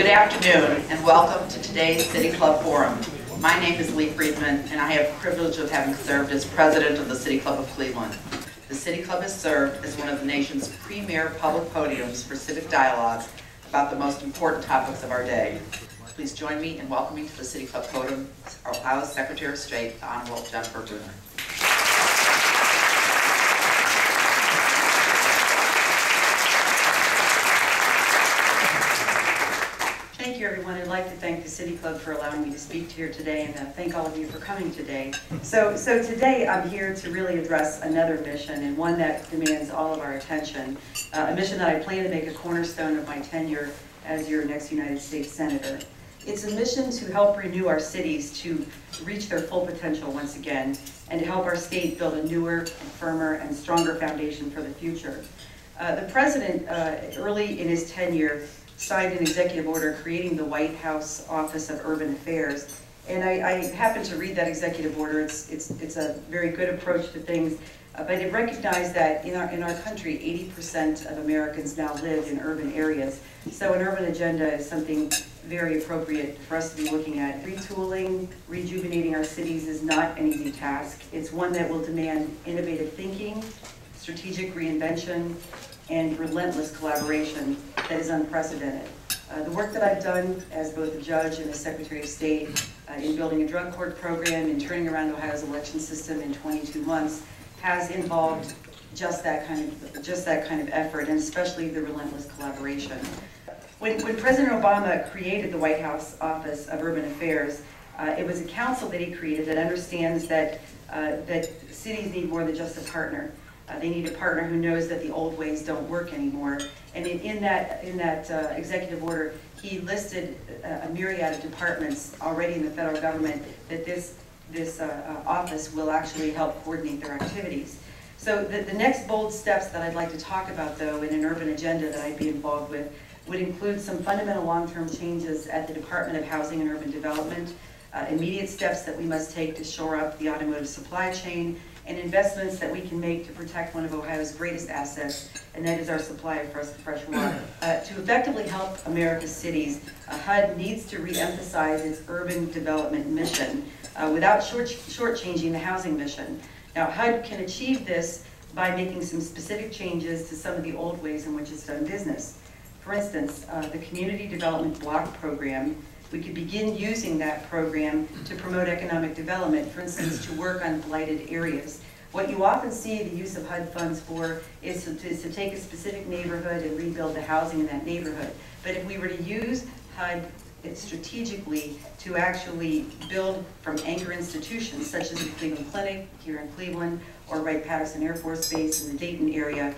Good afternoon and welcome to today's City Club Forum. My name is Lee Friedman and I have the privilege of having served as president of the City Club of Cleveland. The City Club has served as one of the nation's premier public podiums for civic dialogue about the most important topics of our day. Please join me in welcoming to the City Club podium Ohio's Secretary of State, the Honorable Jennifer BRUNNER. Thank you, everyone. I'd like to thank the City Club for allowing me to speak here today, and thank all of you for coming today. So today I'm here to really address another mission, and one that demands all of our attention, a mission that I plan to make a cornerstone of my tenure as your next United States Senator. It's a mission to help renew our cities to reach their full potential once again, and to help our state build a newer, and firmer, and stronger foundation for the future. The President, early in his tenure, signed an executive order creating the White House Office of Urban Affairs. And I happened to read that executive order. It's a very good approach to things, but it recognized that in our country, 80% of Americans now live in urban areas. So an urban agenda is something very appropriate for us to be looking at. Retooling, rejuvenating our cities is not an easy task. It's one that will demand innovative thinking, strategic reinvention, and relentless collaboration that is unprecedented. The work that I've done as both a judge and a Secretary of State in building a drug court program and turning around Ohio's election system in 22 months has involved just that kind of effort, and especially the relentless collaboration. When President Obama created the White House Office of Urban Affairs, it was a council that he created that understands that cities need more than just a partner. They need a partner who knows that the old ways don't work anymore. And in that executive order, he listed a myriad of departments already in the federal government that this office will actually help coordinate their activities. So the next bold steps that I'd like to talk about, though, in an urban agenda that I'd be involved with would include some fundamental long-term changes at the Department of Housing and Urban Development, immediate steps that we must take to shore up the automotive supply chain, and investments that we can make to protect one of Ohio's greatest assets, and that is our supply of fresh water. To effectively help America's cities, HUD needs to re-emphasize its urban development mission without shortchanging the housing mission. Now, HUD can achieve this by making some specific changes to some of the old ways in which it's done business. For instance, the Community Development Block Program, we could begin using that program to promote economic development, for instance, to work on blighted areas. What you often see the use of HUD funds for is to take a specific neighborhood and rebuild the housing in that neighborhood. But if we were to use HUD strategically to actually build from anchor institutions, such as the Cleveland Clinic here in Cleveland, or Wright-Patterson Air Force Base in the Dayton area,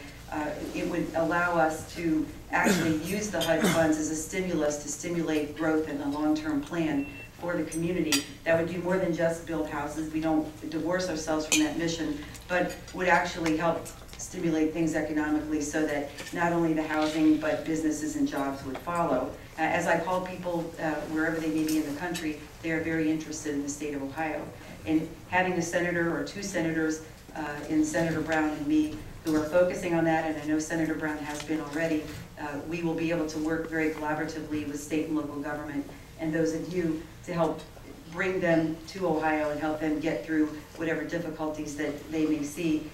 it would allow us to actually use the HUD funds as a stimulus to stimulate growth and a long-term plan for the community that would do more than just build houses. We don't divorce ourselves from that mission, but would actually help stimulate things economically so that not only the housing, but businesses and jobs would follow. As I call people, wherever they may be in the country, they are very interested in the state of Ohio. And having a senator or two senators in Senator Brown and me who are focusing on that, and I know Senator Brown has been already, we will be able to work very collaboratively with state and local government and those of you to help bring them to Ohio and help them get through whatever difficulties that they may see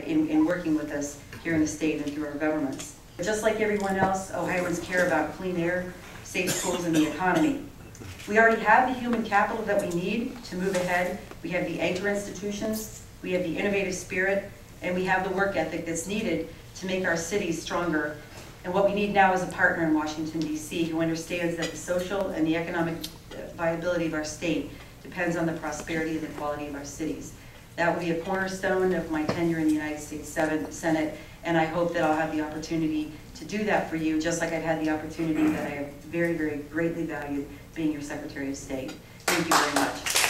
in working with us here in the state and through our governments. Just like everyone else, Ohioans care about clean air, safe schools, and the economy. We already have the human capital that we need to move ahead. We have the anchor institutions, we have the innovative spirit, and we have the work ethic that's needed to make our cities stronger. And what we need now is a partner in Washington, D.C. who understands that the social and the economic viability of our state depends on the prosperity and the quality of our cities. That will be a cornerstone of my tenure in the United States Senate, and I hope that I'll have the opportunity to do that for you, just like I've had the opportunity that I have very, very greatly valued being your Secretary of State. Thank you very much.